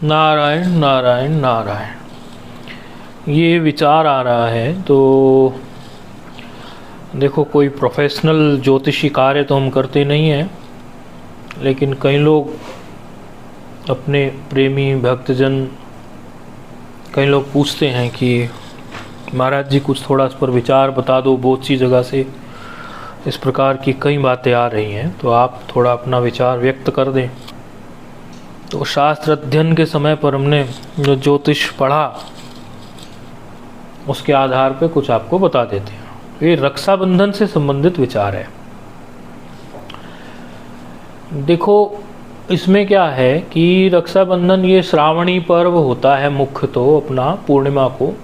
नारायण नारायण नारायण। ये विचार आ रहा है तो देखो, कोई प्रोफेशनल ज्योतिषी कार्य तो हम करते नहीं हैं, लेकिन कई लोग अपने प्रेमी भक्तजन, कई लोग पूछते हैं कि महाराज जी कुछ थोड़ा इस पर विचार बता दो, बहुत सी जगह से इस प्रकार की कई बातें आ रही हैं, तो आप थोड़ा अपना विचार व्यक्त कर दें। तो शास्त्र अध्ययन के समय पर हमने जो ज्योतिष पढ़ा उसके आधार पर कुछ आपको बता देते हैं। ये रक्षाबंधन से संबंधित विचार है। देखो, इसमें क्या है कि रक्षाबंधन ये श्रावणी पर्व होता है मुख्य तो अपना पूर्णिमा को।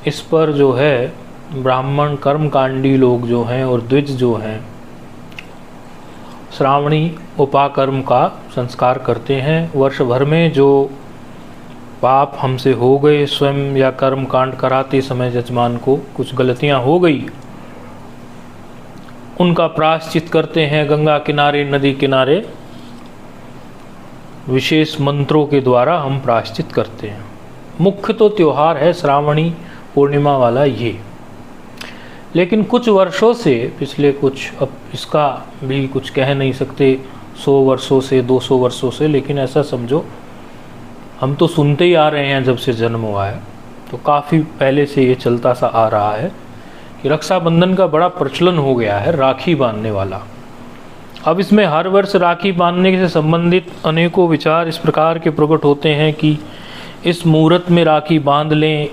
इस पर जो है ब्राह्मण कर्मकांडी लोग जो हैं और द्विज जो हैं श्रावणी उपाकर्म का संस्कार करते हैं। वर्ष भर में जो पाप हमसे हो गए, स्वयं या कर्म कांड कराते समय यजमान को कुछ गलतियां हो गई, उनका प्रायश्चित करते हैं। गंगा किनारे, नदी किनारे विशेष मंत्रों के द्वारा हम प्रायश्चित करते हैं। मुख्य तो त्यौहार है श्रावणी पूर्णिमा वाला ये। लेकिन कुछ वर्षों से, पिछले कुछ, अब इसका भी कुछ कह नहीं सकते, 100 वर्षों से 200 वर्षों से, लेकिन ऐसा समझो हम तो सुनते ही आ रहे हैं जब से जन्म हुआ है, तो काफ़ी पहले से ये चलता सा आ रहा है कि रक्षाबंधन का बड़ा प्रचलन हो गया है, राखी बांधने वाला। अब इसमें हर वर्ष राखी बांधने से संबंधित अनेकों विचार इस प्रकार के प्रकट होते हैं कि इस मुहूर्त में राखी बांध लें,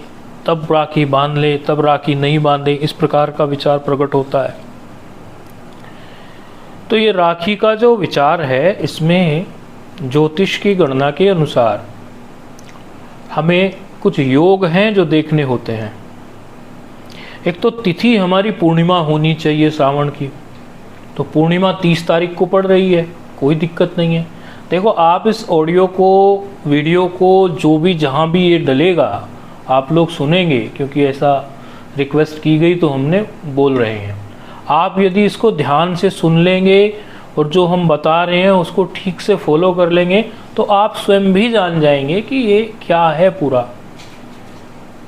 तब राखी बांध ले, तब राखी नहीं बांधे, इस प्रकार का विचार प्रकट होता है। तो ये राखी का जो विचार है, इसमें ज्योतिष की गणना के अनुसार हमें कुछ योग हैं जो देखने होते हैं। एक तो तिथि हमारी पूर्णिमा होनी चाहिए श्रावण की, तो पूर्णिमा 30 तारीख को पड़ रही है, कोई दिक्कत नहीं है। देखो, आप इस ऑडियो को, वीडियो को, जो भी जहाँ भी ये डलेगा आप लोग सुनेंगे, क्योंकि ऐसा रिक्वेस्ट की गई तो हमने बोल रहे हैं। आप यदि इसको ध्यान से सुन लेंगे और जो हम बता रहे हैं उसको ठीक से फॉलो कर लेंगे, तो आप स्वयं भी जान जाएंगे कि ये क्या है पूरा।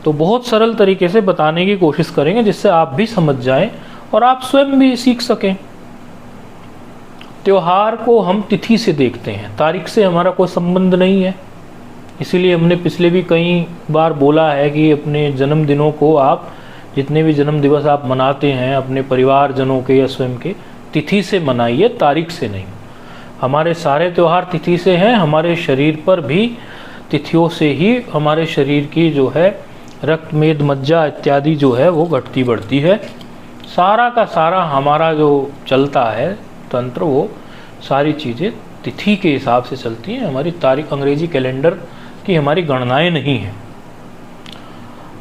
तो बहुत सरल तरीके से बताने की कोशिश करेंगे जिससे आप भी समझ जाएं और आप स्वयं भी सीख सकें। त्योहार को हम तिथि से देखते हैं, तारीख से हमारा कोई संबंध नहीं है। इसीलिए हमने पिछले भी कई बार बोला है कि अपने जन्मदिनों को, आप जितने भी जन्म दिवस आप मनाते हैं अपने परिवारजनों के या स्वयं के, तिथि से मनाइए, तारीख से नहीं। हमारे सारे त्यौहार तिथि से हैं। हमारे शरीर पर भी तिथियों से ही हमारे शरीर की जो है रक्त, मेद, मज्जा इत्यादि जो है वो घटती बढ़ती है। सारा का सारा हमारा जो चलता है तंत्र, वो सारी चीज़ें तिथि के हिसाब से चलती हैं। हमारी तारीख, अंग्रेजी कैलेंडर की हमारी गणनाएं नहीं हैं।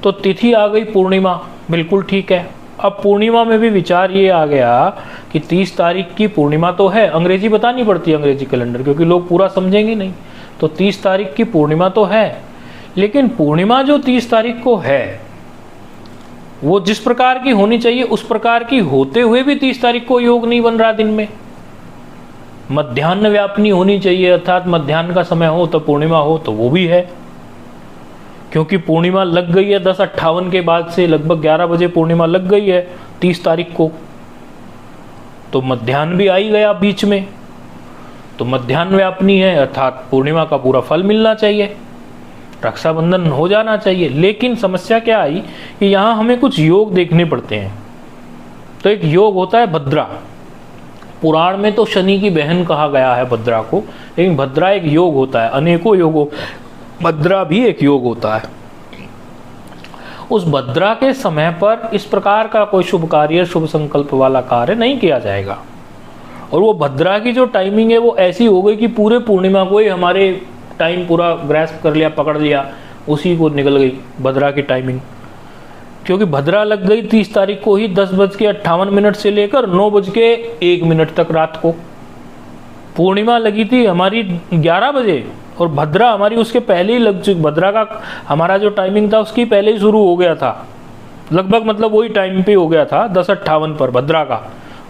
तो तिथि आ गई पूर्णिमा, बिल्कुल ठीक है। अब पूर्णिमा में भी विचार ये आ गया कि 30 तारीख की पूर्णिमा तो है, अंग्रेजी बतानी पड़ती है, अंग्रेजी कैलेंडर, क्योंकि लोग पूरा समझेंगे नहीं। तो 30 तारीख की पूर्णिमा तो है, लेकिन पूर्णिमा जो 30 तारीख को है वो जिस प्रकार की होनी चाहिए उस प्रकार की होते हुए भी 30 तारीख को योग नहीं बन रहा। दिन में मध्याह्न व्यापनी होनी चाहिए, अर्थात मध्याह्न का समय हो तब पूर्णिमा हो, तो वो भी है। क्योंकि पूर्णिमा लग गई है 10:58 के बाद से, लगभग 11 बजे पूर्णिमा लग गई है 30 तारीख को, तो मध्याह्न भी आ ही गया बीच में, तो मध्याह्न व्यापनी है, अर्थात पूर्णिमा का पूरा फल मिलना चाहिए, रक्षाबंधन हो जाना चाहिए। लेकिन समस्या क्या आई कि यहाँ हमें कुछ योग देखने पड़ते हैं। तो एक योग होता है भद्रा। पुराण में तो शनि की बहन कहा गया है भद्रा को, लेकिन भद्रा एक योग होता है, अनेकों योगों, भद्रा भी एक योग होता है। उस भद्रा के समय पर इस प्रकार का कोई शुभ कार्य, शुभ संकल्प वाला कार्य नहीं किया जाएगा। और वो भद्रा की जो टाइमिंग है वो ऐसी हो गई कि पूरे पूर्णिमा को ही हमारे टाइम पूरा ग्रैस्प कर लिया, पकड़ लिया, उसी को निकल गई भद्रा की टाइमिंग। क्योंकि भद्रा लग गई 30 तारीख को ही 10:58 से लेकर 9:01 तक रात को। पूर्णिमा लगी थी हमारी 11 बजे और भद्रा हमारी उसके पहले ही लग चुकी। भद्रा का हमारा जो टाइमिंग था उसकी पहले ही शुरू हो गया था, लगभग मतलब वही टाइम पे हो गया था 10:58 पर भद्रा का।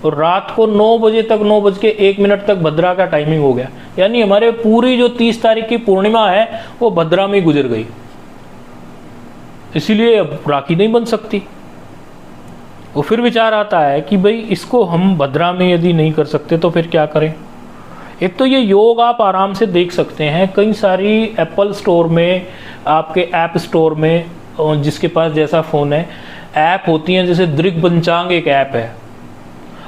और रात को 9 बजे तक 9:01 तक भद्रा का टाइमिंग हो गया, यानी हमारे पूरी जो 30 तारीख की पूर्णिमा है वो भद्रा में गुजर गई, इसीलिए अब राखी नहीं बन सकती। वो फिर विचार आता है कि भाई इसको हम भद्रा में यदि नहीं कर सकते तो फिर क्या करें। एक तो ये योग आप आराम से देख सकते हैं, कई सारी एप्पल स्टोर में, आपके ऐप स्टोर में, जिसके पास जैसा फ़ोन है ऐप होती हैं, जैसे दृग पंचांग एक ऐप है,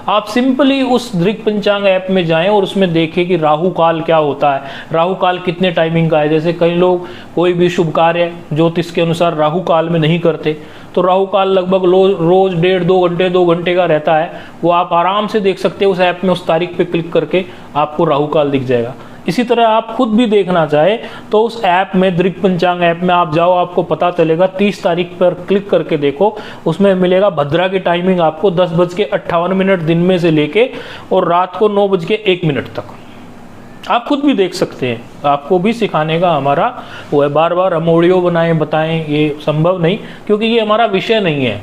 आप सिंपली उस दृग पंचांग ऐप में जाएं और उसमें देखें कि राहु काल क्या होता है, राहु काल कितने टाइमिंग का है। जैसे कई लोग कोई भी शुभ कार्य ज्योतिष के अनुसार राहु काल में नहीं करते, तो राहु काल लगभग रोज 1.5-2 घंटे का रहता है, वो आप आराम से देख सकते हैं उस ऐप में। उस तारीख पे क्लिक करके आपको राहु काल दिख जाएगा। इसी तरह आप खुद भी देखना चाहे तो उस ऐप में, दृग पंचांग ऐप में आप जाओ, आपको पता चलेगा। 30 तारीख पर क्लिक करके देखो, उसमें मिलेगा भद्रा की टाइमिंग आपको 10:58 दिन में से लेके और रात को 9:01 तक। आप खुद भी देख सकते हैं, आपको भी सिखाने का हमारा वो है। बार बार हम ऑडियो बनाएं बताएं ये संभव नहीं, क्योंकि ये हमारा विषय नहीं है।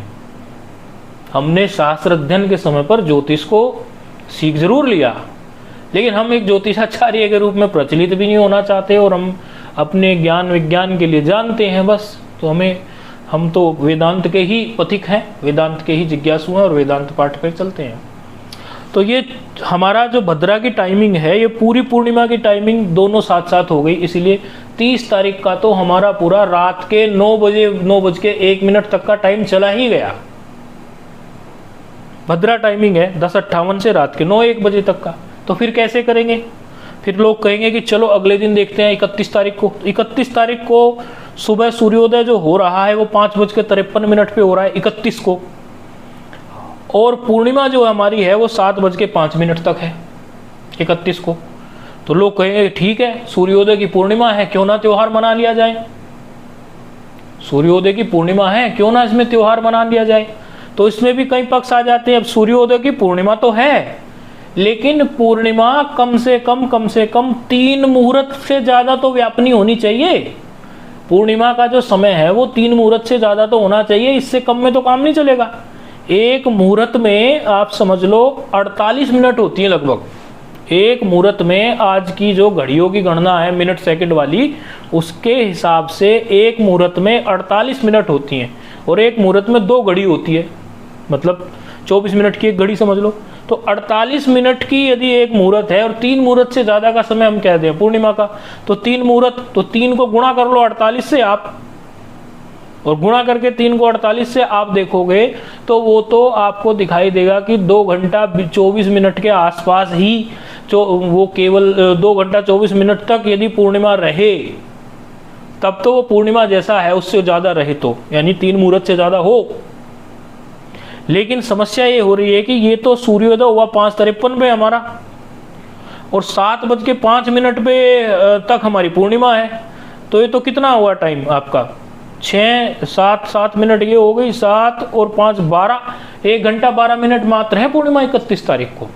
हमने शास्त्र अध्ययन के समय पर ज्योतिष को सीख जरूर लिया, लेकिन हम एक ज्योतिषाचार्य के रूप में प्रचलित भी नहीं होना चाहते, और हम अपने ज्ञान विज्ञान के लिए जानते हैं बस। तो हम तो वेदांत के ही पथिक हैं, वेदांत के ही जिज्ञासु हैं और वेदांत पाठ पर चलते हैं। तो ये हमारा जो भद्रा की टाइमिंग है, ये पूरी पूर्णिमा की टाइमिंग दोनों साथ साथ हो गई, इसलिए 30 तारीख का तो हमारा पूरा रात के 9:01 तक का टाइम चला ही गया। भद्रा टाइमिंग है 10:58 से रात के 9-1 बजे तक का। तो फिर कैसे करेंगे? फिर लोग कहेंगे कि चलो अगले दिन देखते हैं 31 तारीख को। 31 तारीख को सुबह सूर्योदय जो हो रहा है वो 5:53 पे हो रहा है 31 को, और पूर्णिमा जो हमारी है वो 7:05 तक है 31 को। तो लोग कहेंगे ठीक है, सूर्योदय की पूर्णिमा है, क्यों ना त्योहार मना लिया जाए। सूर्योदय की पूर्णिमा है, क्यों ना इसमें त्योहार मना लिया जाए। तो इसमें भी कई पक्ष आ जाते हैं। अब सूर्योदय की पूर्णिमा तो है, लेकिन पूर्णिमा कम से कम 3 मुहूर्त से ज्यादा तो व्यापनी होनी चाहिए। पूर्णिमा का जो समय है वो 3 मुहूर्त से ज्यादा तो होना चाहिए, इससे कम में तो काम नहीं चलेगा। एक मुहूर्त में आप समझ लो 48 मिनट होती है लगभग। एक मुहूर्त में आज की जो घड़ियों की गणना है मिनट सेकंड वाली, उसके हिसाब से एक मुहूर्त में 48 मिनट होती हैं, और एक मुहूर्त में 2 घड़ी होती है, मतलब 24 मिनट की एक घड़ी समझ लो। तो 48 मिनट की यदि एक मुहूर्त है और 3 मुहूर्त से ज्यादा का समय हम कह दें पूर्णिमा का, तो 3 मुहूर्त, तो 3 को गुणा कर लो 48 से आप, और गुणा करके 3 को 48 से आप देखोगे तो वो तो आपको दिखाई देगा कि 2 घंटा 24 मिनट के आसपास ही, जो वो केवल 2 घंटा 24 मिनट तक यदि पूर्णिमा रहे तब तो वो पूर्णिमा जैसा है, उससे ज्यादा रहे तो, यानी 3 मुहूर्त से ज्यादा हो। लेकिन समस्या ये हो रही है कि ये तो सूर्योदय हुआ 5:53 पे हमारा, और 7:05 पे तक हमारी पूर्णिमा है। तो ये तो कितना हुआ टाइम आपका, 7 मिनट ये हो गई, 7 और 5 12, 1 घंटा 12 मिनट मात्र है पूर्णिमा 31 तारीख को।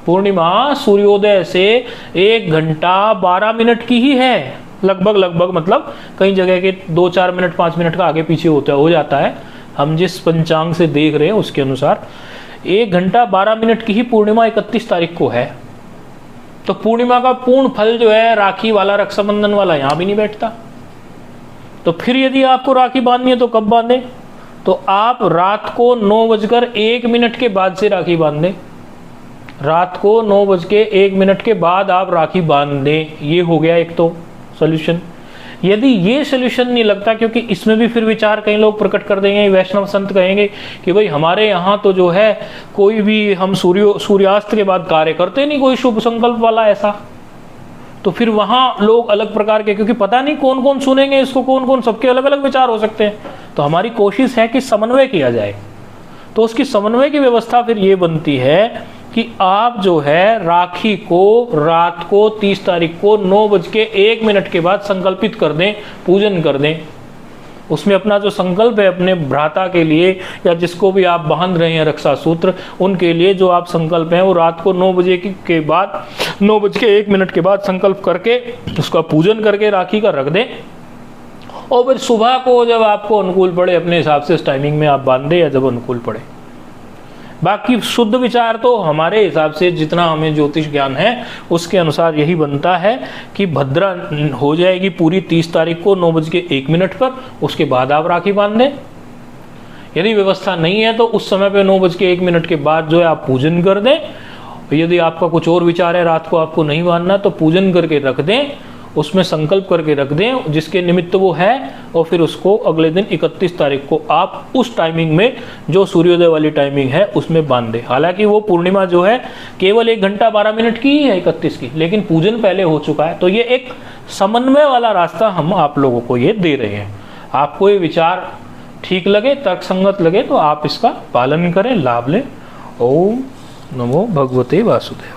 पूर्णिमा सूर्योदय से 1 घंटा 12 मिनट की ही है लगभग, मतलब कई जगह के 2-4 मिनट 5 मिनट का आगे पीछे हो जाता है, हम जिस पंचांग से देख रहे हैं उसके अनुसार 1 घंटा 12 मिनट की ही पूर्णिमा 31 तारीख को है। तो पूर्णिमा का पूर्ण फल जो है राखी वाला, रक्षाबंधन वाला यहाँ भी नहीं बैठता। तो फिर यदि आपको राखी बांधनी है तो कब बांधे? तो आप रात को 9:01 के बाद से राखी बांध दें। रात को 9:01 के बाद आप राखी बांध दें। ये हो गया एक तो सोल्यूशन। यदि ये सोल्यूशन नहीं लगता, क्योंकि इसमें भी फिर विचार कई लोग प्रकट कर देंगे, वैष्णव संत कहेंगे कि भाई हमारे यहाँ तो जो है कोई भी हम सूर्यास्त के बाद कार्य करते नहीं, कोई शुभ संकल्प वाला ऐसा। तो फिर वहाँ लोग अलग प्रकार के, क्योंकि पता नहीं कौन कौन सुनेंगे इसको, कौन कौन, सबके अलग अलग विचार हो सकते हैं। तो हमारी कोशिश है कि समन्वय किया जाए। तो उसकी समन्वय की व्यवस्था फिर ये बनती है कि आप जो है राखी को रात को 30 तारीख को 9:01 के बाद संकल्पित कर दें, पूजन कर दें। उसमें अपना जो संकल्प है अपने भ्राता के लिए या जिसको भी आप बांध रहे हैं रक्षा सूत्र, उनके लिए जो आप संकल्प हैं वो रात को 9 बजे के बाद 9:01 के बाद संकल्प करके उसका पूजन करके राखी का रख दें, और फिर सुबह को जब आपको अनुकूल पड़े अपने हिसाब से इस टाइमिंग में आप बांध दें, या जब अनुकूल पड़े। बाकी शुद्ध विचार तो हमारे हिसाब से जितना हमें ज्योतिष ज्ञान है उसके अनुसार यही बनता है कि भद्रा हो जाएगी पूरी 30 तारीख को 9:01 पर, उसके बाद आप राखी बांध दें। यदि व्यवस्था नहीं है तो उस समय पे 9:01 के बाद जो है आप पूजन कर दें। यदि आपका कुछ और विचार है, रात को आपको नहीं बांधना, तो पूजन करके रख दें, उसमें संकल्प करके रख दें जिसके निमित्त वो है, और फिर उसको अगले दिन 31 तारीख को आप उस टाइमिंग में जो सूर्योदय वाली टाइमिंग है उसमें बांध दें। हालांकि वो पूर्णिमा जो है केवल 1 घंटा 12 मिनट की ही है 31 की, लेकिन पूजन पहले हो चुका है। तो ये एक समन्वय वाला रास्ता हम आप लोगों को ये दे रहे हैं। आपको ये विचार ठीक लगे, तर्कसंगत लगे तो आप इसका पालन करें, लाभ लें। ओम नमो भगवते वासुदेव।